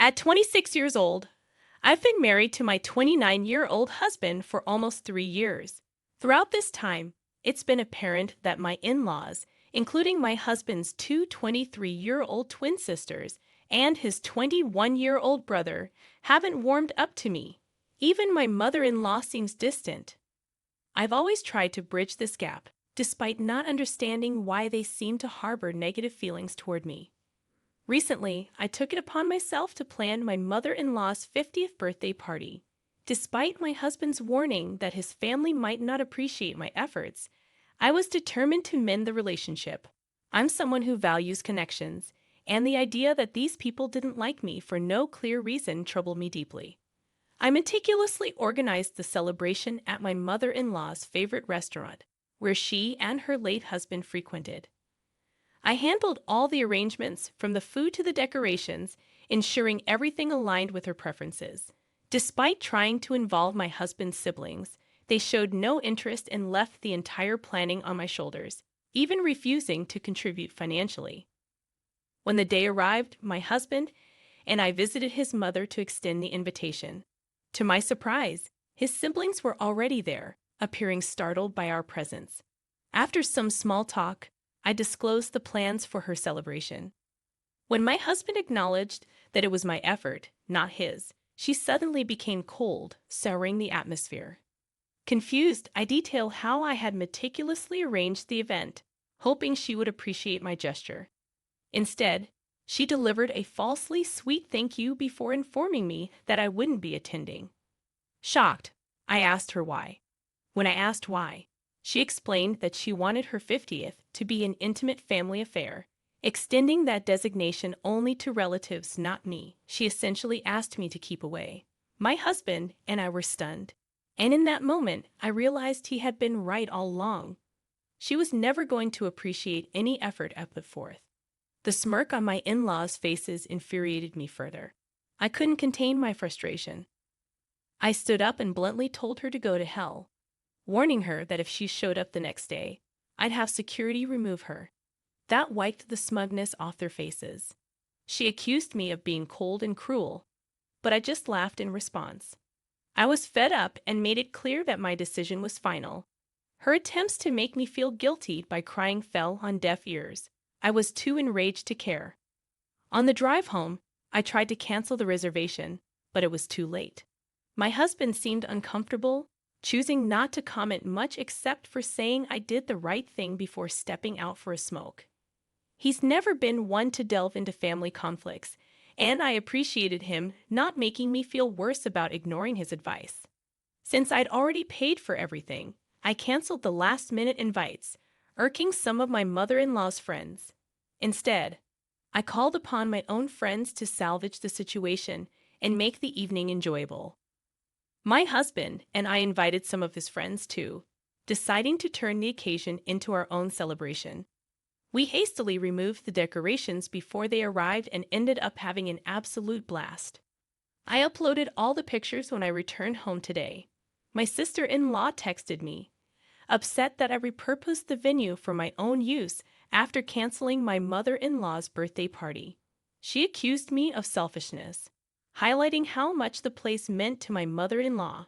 At 26 years old, I've been married to my 29-year-old husband for almost 3 years. Throughout this time, it's been apparent that my in-laws, including my husband's two 23-year-old twin sisters and his 21-year-old brother, haven't warmed up to me. Even my mother-in-law seems distant. I've always tried to bridge this gap, despite not understanding why they seem to harbor negative feelings toward me. Recently, I took it upon myself to plan my mother-in-law's 50th birthday party. Despite my husband's warning that his family might not appreciate my efforts, I was determined to mend the relationship. I'm someone who values connections, and the idea that these people didn't like me for no clear reason troubled me deeply. I meticulously organized the celebration at my mother-in-law's favorite restaurant, where she and her late husband frequented. I handled all the arrangements, from the food to the decorations, ensuring everything aligned with her preferences. Despite trying to involve my husband's siblings, they showed no interest and left the entire planning on my shoulders, even refusing to contribute financially. When the day arrived, my husband and I visited his mother to extend the invitation. To my surprise, his siblings were already there, appearing startled by our presence. After some small talk, I disclosed the plans for her celebration. When my husband acknowledged that it was my effort, not his, she suddenly became cold, souring the atmosphere. Confused, I detailed how I had meticulously arranged the event, hoping she would appreciate my gesture. Instead, she delivered a falsely sweet thank you before informing me that I wouldn't be attending. Shocked, I asked her why. When I asked why, she explained that she wanted her 50th to be an intimate family affair, extending that designation only to relatives, not me. She essentially asked me to keep away. My husband and I were stunned, and in that moment, I realized he had been right all along. She was never going to appreciate any effort I put forth. The smirk on my in-laws' faces infuriated me further. I couldn't contain my frustration. I stood up and bluntly told her to go to hell, warning her that if she showed up the next day, I'd have security remove her. That wiped the smugness off their faces. She accused me of being cold and cruel, but I just laughed in response. I was fed up and made it clear that my decision was final. Her attempts to make me feel guilty by crying fell on deaf ears. I was too enraged to care. On the drive home, I tried to cancel the reservation, but it was too late. My husband seemed uncomfortable, choosing not to comment much except for saying I did the right thing before stepping out for a smoke. He's never been one to delve into family conflicts, and I appreciated him not making me feel worse about ignoring his advice. Since I'd already paid for everything, I canceled the last-minute invites, irking some of my mother-in-law's friends. Instead, I called upon my own friends to salvage the situation and make the evening enjoyable. My husband and I invited some of his friends too, deciding to turn the occasion into our own celebration. We hastily removed the decorations before they arrived and ended up having an absolute blast. I uploaded all the pictures when I returned home today. My sister-in-law texted me, upset that I repurposed the venue for my own use after canceling my mother-in-law's birthday party. She accused me of selfishness, highlighting how much the place meant to my mother-in-law.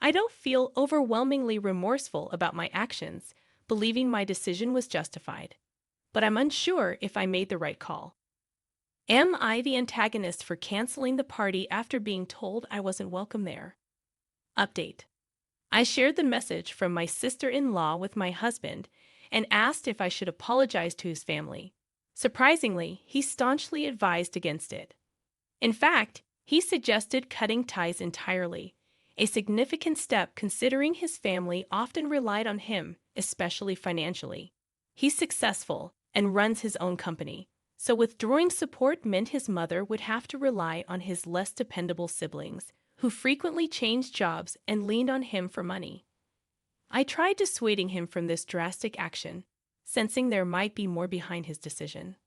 I don't feel overwhelmingly remorseful about my actions, believing my decision was justified, but I'm unsure if I made the right call. Am I the antagonist for canceling the party after being told I wasn't welcome there? Update. I shared the message from my sister-in-law with my husband and asked if I should apologize to his family. Surprisingly, he staunchly advised against it. In fact, he suggested cutting ties entirely, a significant step considering his family often relied on him, especially financially. He's successful and runs his own company, so withdrawing support meant his mother would have to rely on his less dependable siblings, who frequently changed jobs and leaned on him for money. I tried dissuading him from this drastic action, sensing there might be more behind his decision.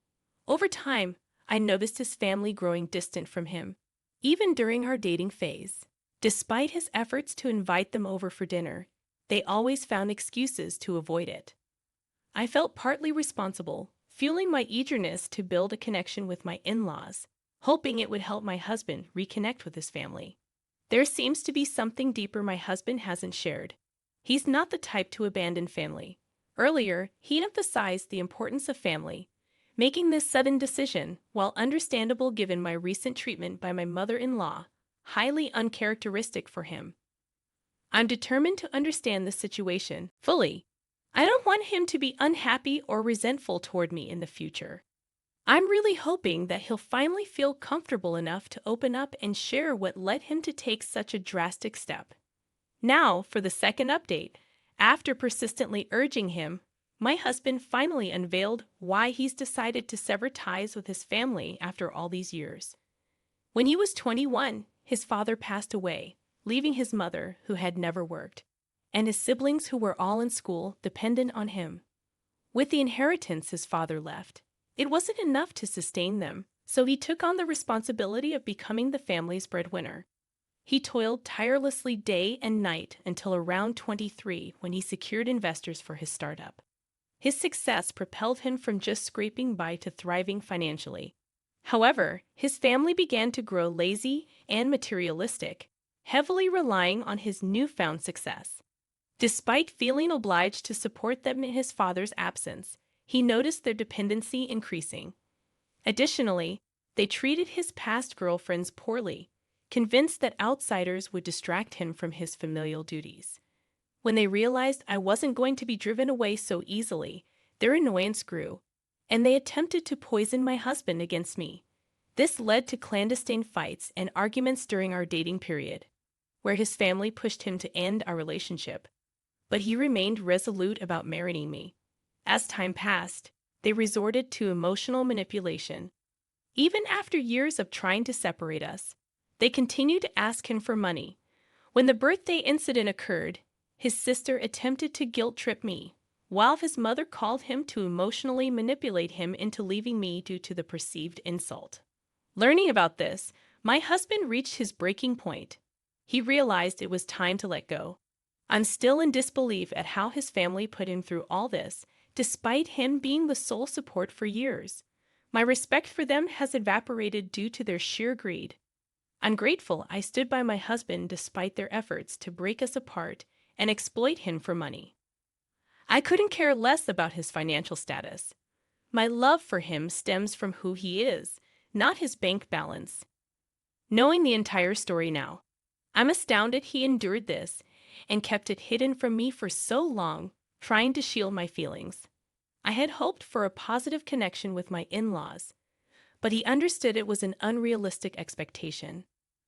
Over time, I noticed his family growing distant from him, even during our dating phase. Despite his efforts to invite them over for dinner, they always found excuses to avoid it. I felt partly responsible, fueling my eagerness to build a connection with my in-laws, hoping it would help my husband reconnect with his family. There seems to be something deeper my husband hasn't shared. He's not the type to abandon family. Earlier, he emphasized the importance of family, making this sudden decision, while understandable given my recent treatment by my mother-in-law, highly uncharacteristic for him. I'm determined to understand the situation fully. I don't want him to be unhappy or resentful toward me in the future. I'm really hoping that he'll finally feel comfortable enough to open up and share what led him to take such a drastic step. Now, for the second update. After persistently urging him, my husband finally unveiled why he's decided to sever ties with his family after all these years. When he was 21, his father passed away, leaving his mother, who had never worked, and his siblings, who were all in school, dependent on him. With the inheritance his father left, it wasn't enough to sustain them, so he took on the responsibility of becoming the family's breadwinner. He toiled tirelessly day and night until around 23 when he secured investors for his startup. His success propelled him from just scraping by to thriving financially. However, his family began to grow lazy and materialistic, heavily relying on his newfound success. Despite feeling obliged to support them in his father's absence, he noticed their dependency increasing. Additionally, they treated his past girlfriends poorly, convinced that outsiders would distract him from his familial duties. When they realized I wasn't going to be driven away so easily, their annoyance grew, and they attempted to poison my husband against me. This led to clandestine fights and arguments during our dating period, where his family pushed him to end our relationship. But he remained resolute about marrying me. As time passed, they resorted to emotional manipulation. Even after years of trying to separate us, they continued to ask him for money. When the birthday incident occurred, his sister attempted to guilt-trip me, while his mother called him to emotionally manipulate him into leaving me due to the perceived insult. Learning about this, my husband reached his breaking point. He realized it was time to let go. I'm still in disbelief at how his family put him through all this, despite him being the sole support for years. My respect for them has evaporated due to their sheer greed. I'm grateful I stood by my husband despite their efforts to break us apart and exploit him for money. I couldn't care less about his financial status. My love for him stems from who he is, not his bank balance. Knowing the entire story now, I'm astounded he endured this and kept it hidden from me for so long, trying to shield my feelings. I had hoped for a positive connection with my in-laws, but he understood it was an unrealistic expectation.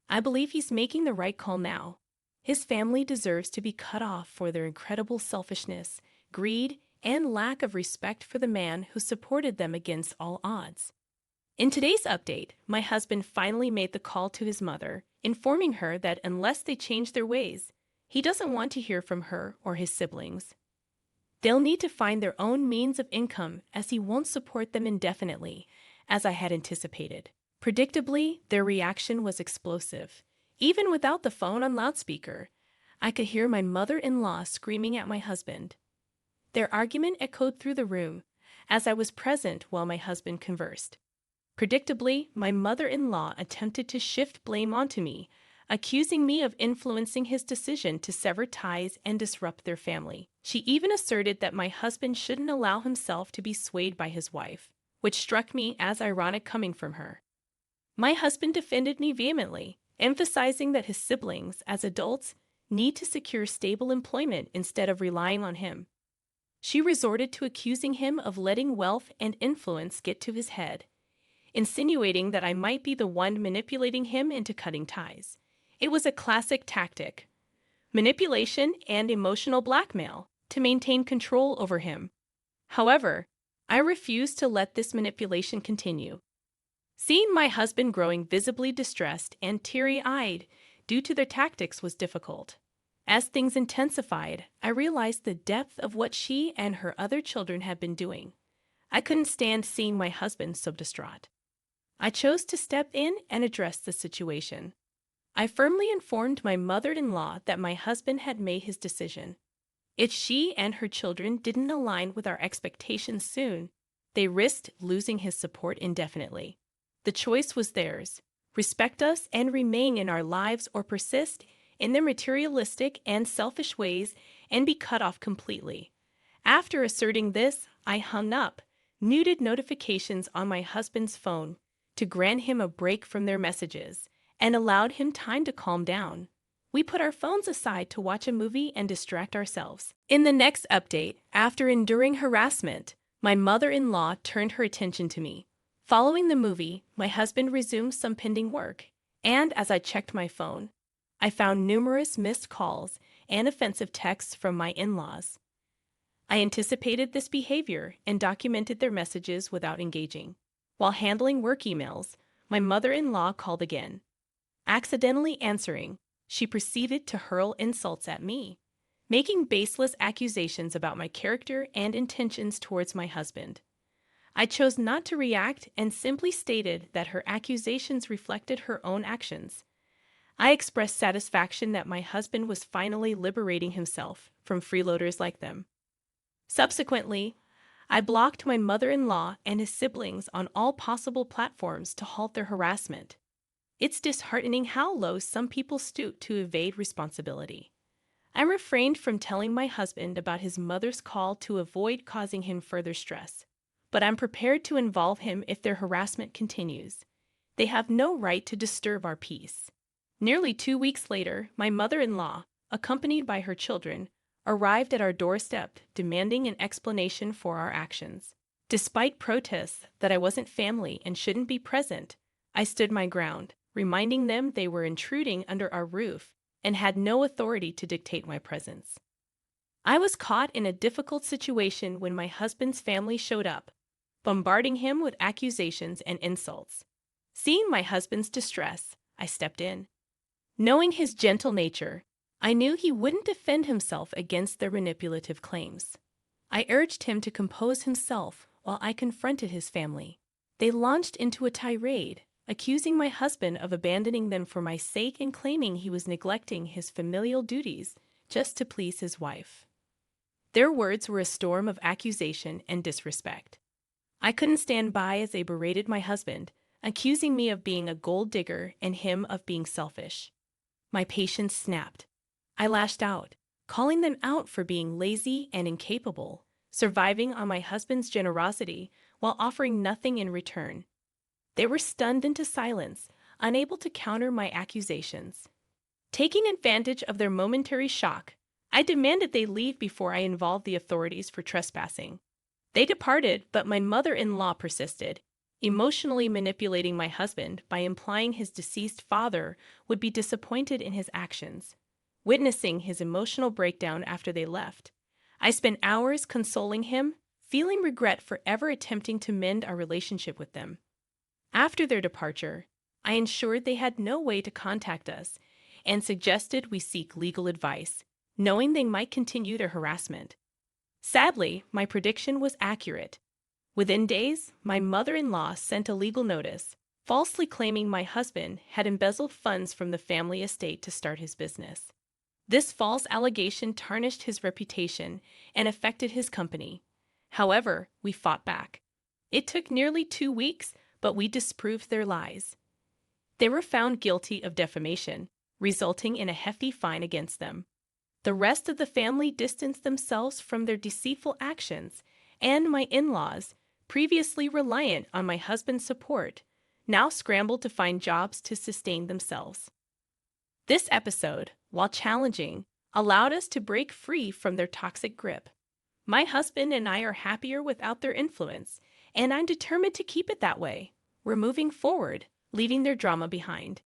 I believe he's making the right call now. His family deserves to be cut off for their incredible selfishness, greed, and lack of respect for the man who supported them against all odds. In today's update, my husband finally made the call to his mother, informing her that unless they change their ways, he doesn't want to hear from her or his siblings. They'll need to find their own means of income as he won't support them indefinitely, as I had anticipated. Predictably, their reaction was explosive. Even without the phone on loudspeaker, I could hear my mother-in-law screaming at my husband. Their argument echoed through the room, as I was present while my husband conversed. Predictably, my mother-in-law attempted to shift blame onto me, accusing me of influencing his decision to sever ties and disrupt their family. She even asserted that my husband shouldn't allow himself to be swayed by his wife, which struck me as ironic coming from her. My husband defended me vehemently, emphasizing that his siblings, as adults, need to secure stable employment instead of relying on him. She resorted to accusing him of letting wealth and influence get to his head, insinuating that I might be the one manipulating him into cutting ties. It was a classic tactic: manipulation and emotional blackmail to maintain control over him. However, I refused to let this manipulation continue. Seeing my husband growing visibly distressed and teary-eyed due to their tactics was difficult. As things intensified, I realized the depth of what she and her other children had been doing. I couldn't stand seeing my husband so distraught. I chose to step in and address the situation. I firmly informed my mother-in-law that my husband had made his decision. If she and her children didn't align with our expectations soon, they risked losing his support indefinitely. The choice was theirs: respect us and remain in our lives, or persist in their materialistic and selfish ways and be cut off completely. After asserting this, I hung up, muted notifications on my husband's phone to grant him a break from their messages, and allowed him time to calm down. We put our phones aside to watch a movie and distract ourselves. In the next update, after enduring harassment, my mother-in-law turned her attention to me. Following the movie, my husband resumed some pending work, and as I checked my phone, I found numerous missed calls and offensive texts from my in-laws. I anticipated this behavior and documented their messages without engaging. While handling work emails, my mother-in-law called again. Accidentally answering, she proceeded to hurl insults at me, making baseless accusations about my character and intentions towards my husband. I chose not to react and simply stated that her accusations reflected her own actions. I expressed satisfaction that my husband was finally liberating himself from freeloaders like them. Subsequently, I blocked my mother-in-law and his siblings on all possible platforms to halt their harassment. It's disheartening how low some people stoop to evade responsibility. I refrained from telling my husband about his mother's call to avoid causing him further stress, but I'm prepared to involve him if their harassment continues. They have no right to disturb our peace. Nearly 2 weeks later, my mother-in-law, accompanied by her children, arrived at our doorstep demanding an explanation for our actions. Despite protests that I wasn't family and shouldn't be present, I stood my ground, reminding them they were intruding under our roof and had no authority to dictate my presence. I was caught in a difficult situation when my husband's family showed up, bombarding him with accusations and insults. Seeing my husband's distress, I stepped in. Knowing his gentle nature, I knew he wouldn't defend himself against their manipulative claims. I urged him to compose himself while I confronted his family. They launched into a tirade, accusing my husband of abandoning them for my sake and claiming he was neglecting his familial duties just to please his wife. Their words were a storm of accusation and disrespect. I couldn't stand by as they berated my husband, accusing me of being a gold digger and him of being selfish. My patience snapped. I lashed out, calling them out for being lazy and incapable, surviving on my husband's generosity while offering nothing in return. They were stunned into silence, unable to counter my accusations. Taking advantage of their momentary shock, I demanded they leave before I involved the authorities for trespassing. They departed, but my mother-in-law persisted, emotionally manipulating my husband by implying his deceased father would be disappointed in his actions. Witnessing his emotional breakdown after they left, I spent hours consoling him, feeling regret for ever attempting to mend our relationship with them. After their departure, I ensured they had no way to contact us and suggested we seek legal advice, knowing they might continue their harassment. Sadly, my prediction was accurate. Within days, my mother-in-law sent a legal notice, falsely claiming my husband had embezzled funds from the family estate to start his business. This false allegation tarnished his reputation and affected his company. However, we fought back. It took nearly 2 weeks, but we disproved their lies. They were found guilty of defamation, resulting in a hefty fine against them. The rest of the family distanced themselves from their deceitful actions, and my in-laws, previously reliant on my husband's support, now scrambled to find jobs to sustain themselves. This episode, while challenging, allowed us to break free from their toxic grip. My husband and I are happier without their influence, and I'm determined to keep it that way. We're moving forward, leaving their drama behind.